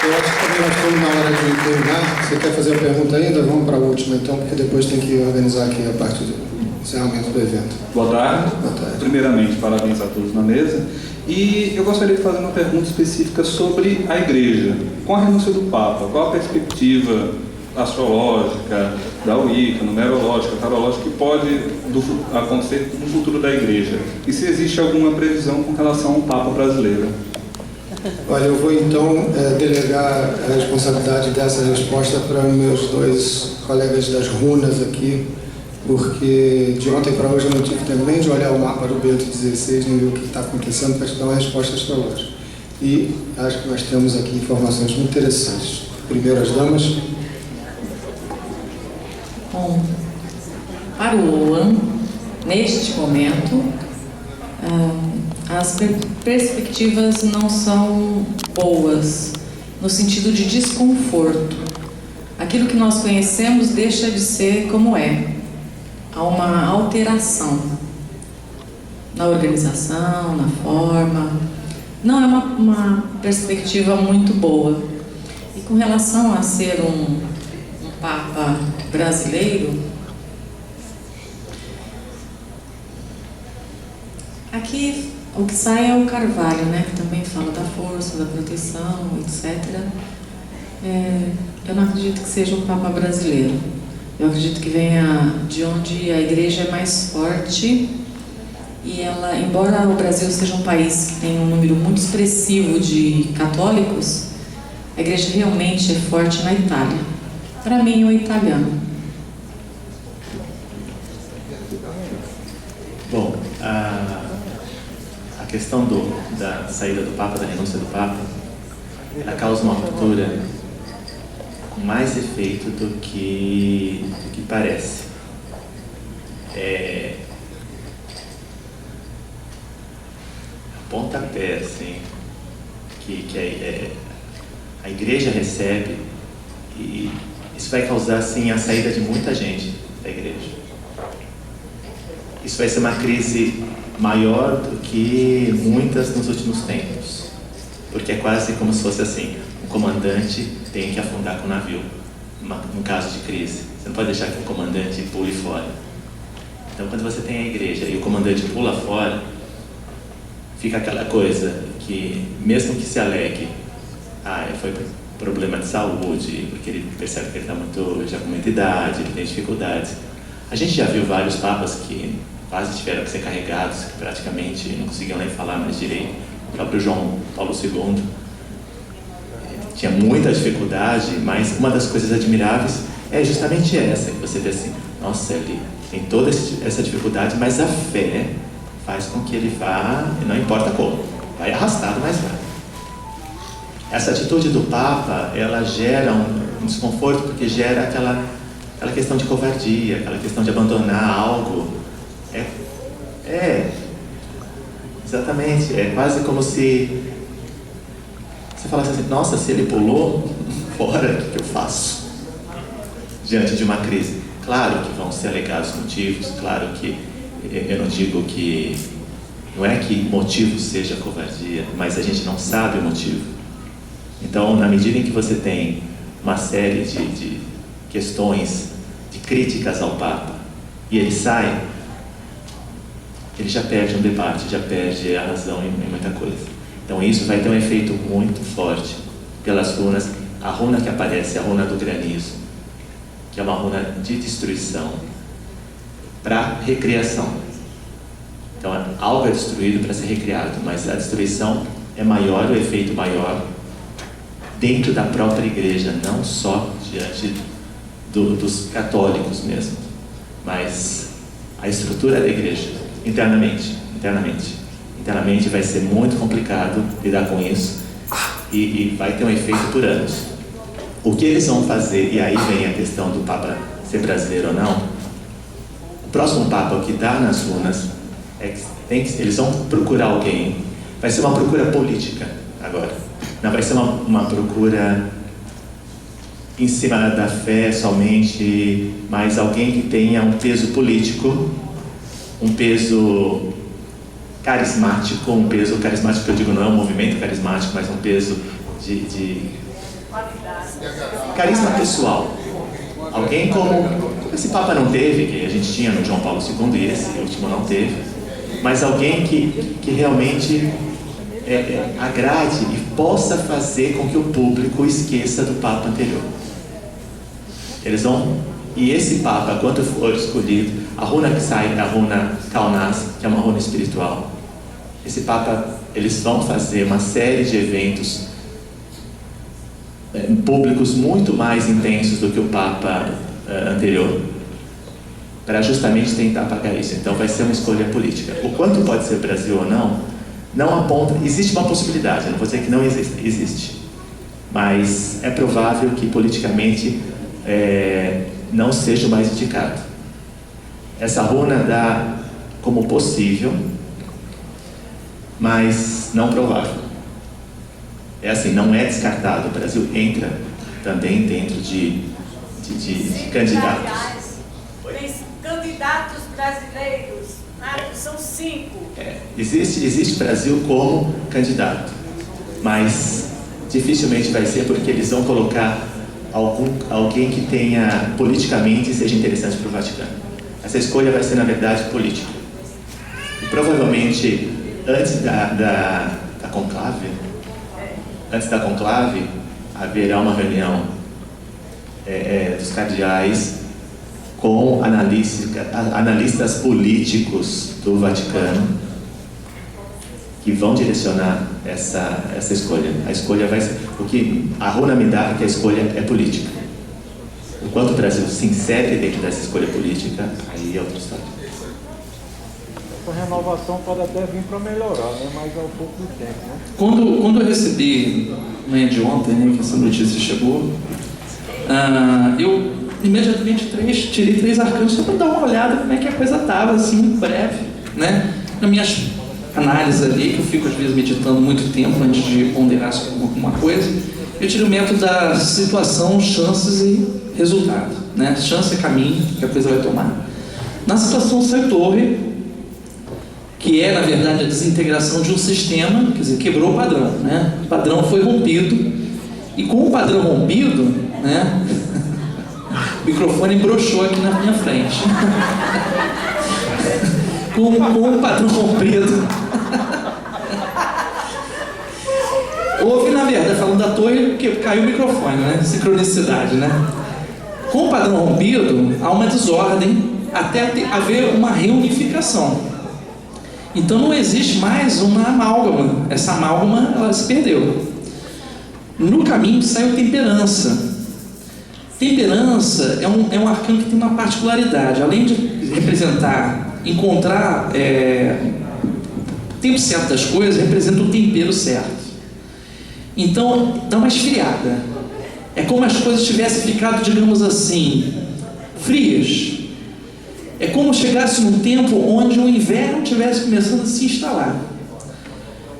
Eu acho que também nós estamos na hora de terminar. Você quer fazer a pergunta ainda? Vamos para a última então, porque depois tem que organizar aqui a parte do encerramento do evento. Boa tarde. Boa tarde. Primeiramente, parabéns a todos na mesa. E eu gostaria de fazer uma pergunta específica sobre a Igreja. Com a renúncia do Papa, qual a perspectiva astrológica, da Wicca, numerológica, tarológica, que pode acontecer no futuro da Igreja? E se existe alguma previsão com relação ao Papa brasileiro? Olha, eu vou então delegar a responsabilidade dessa resposta para meus dois colegas das runas aqui, porque de ontem para hoje eu não tive tempo nem de olhar o mapa do Bento XVI, nem ver o que está acontecendo para te dar uma resposta astrológica. E acho que nós temos aqui informações muito interessantes. Primeiro as damas. Bom, para o Oan, neste momento, as perspectivas não são boas, no sentido de desconforto. Aquilo que nós conhecemos deixa de ser como é. Há uma alteração na organização, na forma. Não é uma perspectiva muito boa. E com relação a ser um Papa brasileiro, aqui o que sai é o Carvalho, né, que também fala da força, da proteção, etc. Eu não acredito que seja um Papa brasileiro. Eu acredito que venha de onde a Igreja é mais forte e ela, embora o Brasil seja um país que tem um número muito expressivo de católicos, a Igreja realmente é forte na Itália. Para mim, o italiano. Bom, a questão da saída do Papa, da renúncia do Papa, ela causa uma ruptura com mais efeito do que parece. Pontapé, assim, que a Igreja recebe, e isso vai causar, assim, a saída de muita gente da Igreja. Isso vai ser uma crise maior do que muitas nos últimos tempos, porque é quase como se fosse assim: o comandante tem que afundar com o navio, num caso de crise. Você não pode deixar que o comandante pule fora. Então, quando você tem a Igreja e o comandante pula fora, fica aquela coisa que, mesmo que se alegue, foi problema de saúde, porque ele percebe que ele está já com muita idade, ele tem dificuldades. A gente já viu vários papas que quase tiveram que ser carregados, que praticamente não conseguiam nem falar mais direito. O próprio João Paulo II tinha muita dificuldade, mas uma das coisas admiráveis é justamente essa, que você vê assim: nossa, ele tem toda essa dificuldade, mas a fé faz com que ele vá, não importa como, vai arrastado, mas vai. Essa atitude do Papa, ela gera um desconforto, porque gera aquela questão de covardia, aquela questão de abandonar algo. Exatamente, é quase como se você falasse assim: nossa, se ele pulou fora, o que eu faço diante de uma crise? Claro que vão ser alegados motivos, claro que eu não digo que não é que motivo seja covardia, mas a gente não sabe o motivo. Então, na medida em que você tem uma série de questões, de críticas ao Papa, e ele sai, ele já perde um debate, já perde a razão em muita coisa. Então isso vai ter um efeito muito forte pelas runas. A runa que aparece é a runa do granizo, que é uma runa de destruição para recriação. Então algo é destruído para ser recriado, mas a destruição é maior, o efeito maior dentro da própria Igreja, não só diante dos católicos mesmo, mas a estrutura da Igreja. Internamente vai ser muito complicado lidar com isso, e vai ter um efeito por anos. O que eles vão fazer, e aí vem a questão do Papa ser brasileiro ou não. O próximo Papa, o que dá nas runas, eles vão procurar alguém. Vai ser uma procura política agora, não vai ser uma procura em cima da fé somente, mas alguém que tenha um peso político, um peso carismático que eu digo não é um movimento carismático, mas um peso Carisma pessoal. Alguém como esse Papa não teve, que a gente tinha no João Paulo II e esse último não teve, mas alguém que realmente agrade e possa fazer com que o público esqueça do Papa anterior. Eles vão, e esse Papa, quando for escolhido, a runa que sai é a runa Kaunas, que é uma runa espiritual. Esse Papa, eles vão fazer uma série de eventos públicos muito mais intensos do que o Papa anterior, para justamente tentar apagar isso. Então vai ser uma escolha política. O quanto pode ser Brasil ou não aponta. Existe uma possibilidade, eu não vou dizer que não existe, existe. Mas é provável que politicamente não seja o mais indicado. Essa runa dá como possível, mas não provável. É assim, não é descartado. O Brasil entra também dentro de candidatos. Tem candidatos brasileiros, são 5. Existe Brasil como candidato, mas dificilmente vai ser, porque eles vão colocar alguém que tenha politicamente seja interessante para o Vaticano. Essa escolha vai ser, na verdade, política. E provavelmente antes da conclave, haverá uma reunião dos cardeais com analistas políticos do Vaticano, que vão direcionar essa escolha. A escolha vai ser... O que a runa me dá é que a escolha é política. Enquanto o Brasil se insere dentro dessa escolha política, aí é outra história. Essa renovação pode até vir para melhorar, né? Mas ao pouco do tempo, né? Quando eu recebi, manhã de ontem, né, que essa notícia chegou, eu imediatamente tirei 3 arcanos só para dar uma olhada como é que a coisa estava, assim, muito breve, né? Nas minhas análises ali, que eu fico às vezes meditando muito tempo antes de ponderar sobre alguma coisa, eu tirei o método da situação, chances e resultado, né? Chance é caminho que a coisa vai tomar. Na situação saiu torre, que é, na verdade, a desintegração de um sistema, quer dizer, quebrou o padrão, né? O padrão foi rompido, e com o padrão rompido, né, o microfone broxou aqui na minha frente. com o padrão rompido, houve, na verdade, falando da torre, que caiu o microfone, né? Sincronicidade, né? Com o padrão rompido, há uma desordem até haver uma reunificação. Então não existe mais uma amálgama. Essa amálgama, ela se perdeu. No caminho saiu temperança. Temperança é um arcano que tem uma particularidade. Além de representar, encontrar o tempo certo das coisas, representa o tempero certo. Então dá uma esfriada. É como as coisas tivessem ficado, digamos assim, frias. É como chegasse num tempo onde o inverno estivesse começando a se instalar.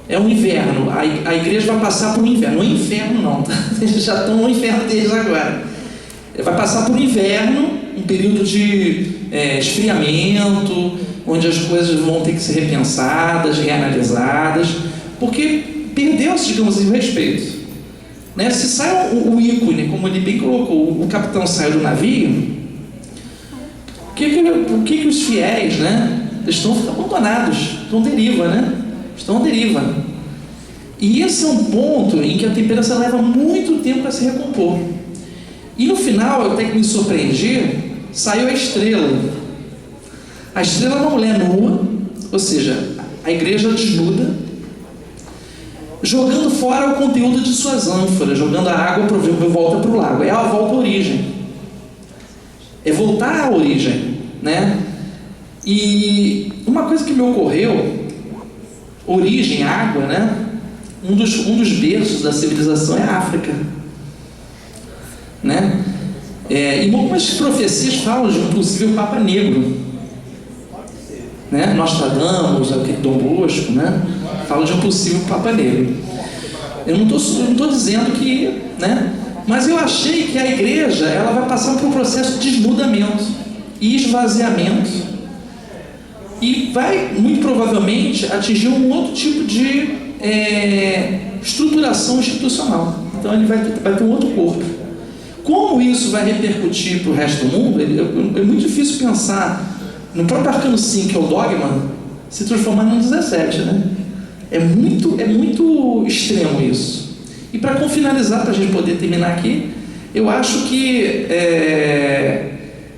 É um inverno, a igreja vai passar por um inverno. Não é inferno não, tá? Eles já estão no inferno deles agora. Vai passar por um inverno, um período de esfriamento, onde as coisas vão ter que ser repensadas, reanalisadas, porque perdeu-se, digamos assim, o respeito. Né? Se sai o ícone, como ele bem colocou, o capitão saiu do navio, o que os fiéis, né, estão abandonados, estão à deriva, né? Estão à deriva. E esse é um ponto em que a temperança leva muito tempo para se recompor. E no final, eu até que me surpreendi, saiu a estrela. A estrela é uma mulher nua, ou seja, a igreja desnuda, jogando fora o conteúdo de suas ânforas, jogando a água de volta para o lago. É a volta à origem. É voltar à origem, né? E uma coisa que me ocorreu, origem, água, né? Um dos berços da civilização é a África, né? E algumas profecias falam de um possível Papa Negro, né? Nostradamus, Dom Bosco, né? Fala de um possível Papa Negro. Eu não estou dizendo que, né? Mas eu achei que a igreja, ela vai passar por um processo de desnudamento e esvaziamento, e vai, muito provavelmente, atingir um outro tipo de estruturação institucional. Então ele vai ter um outro corpo. Como isso vai repercutir para o resto do mundo, é muito difícil pensar no próprio Arcano 5, que é o dogma, se transformar num 17, né? É muito extremo isso. E para finalizar, para a gente poder terminar aqui, eu acho que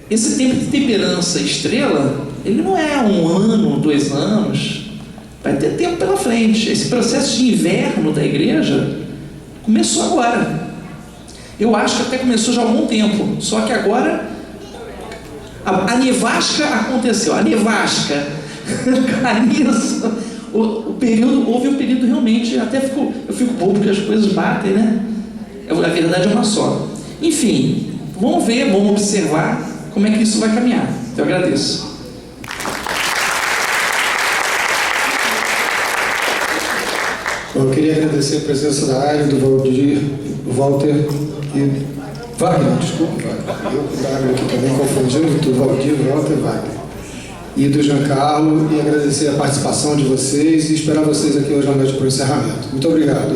esse tempo de temperança estrela, ele não é 1 ano, 2 anos, vai ter tempo pela frente. Esse processo de inverno da igreja começou agora. Eu acho que até começou já há algum tempo, só que agora a nevasca aconteceu, a nevasca, houve um período realmente, eu fico bobo porque as coisas batem, né? A verdade é uma só. Enfim, vamos ver, vamos observar como é que isso vai caminhar. Então eu agradeço. Bom, eu queria agradecer a presença da Área, do Valdir, do Walter e Wagner, desculpa, Wagner. Eu com o Wagner aqui também confundindo, do Valdir, Walter e Wagner. E do Giancarlo, e agradecer a participação de vocês e esperar vocês aqui hoje à noite para o encerramento. Muito obrigado.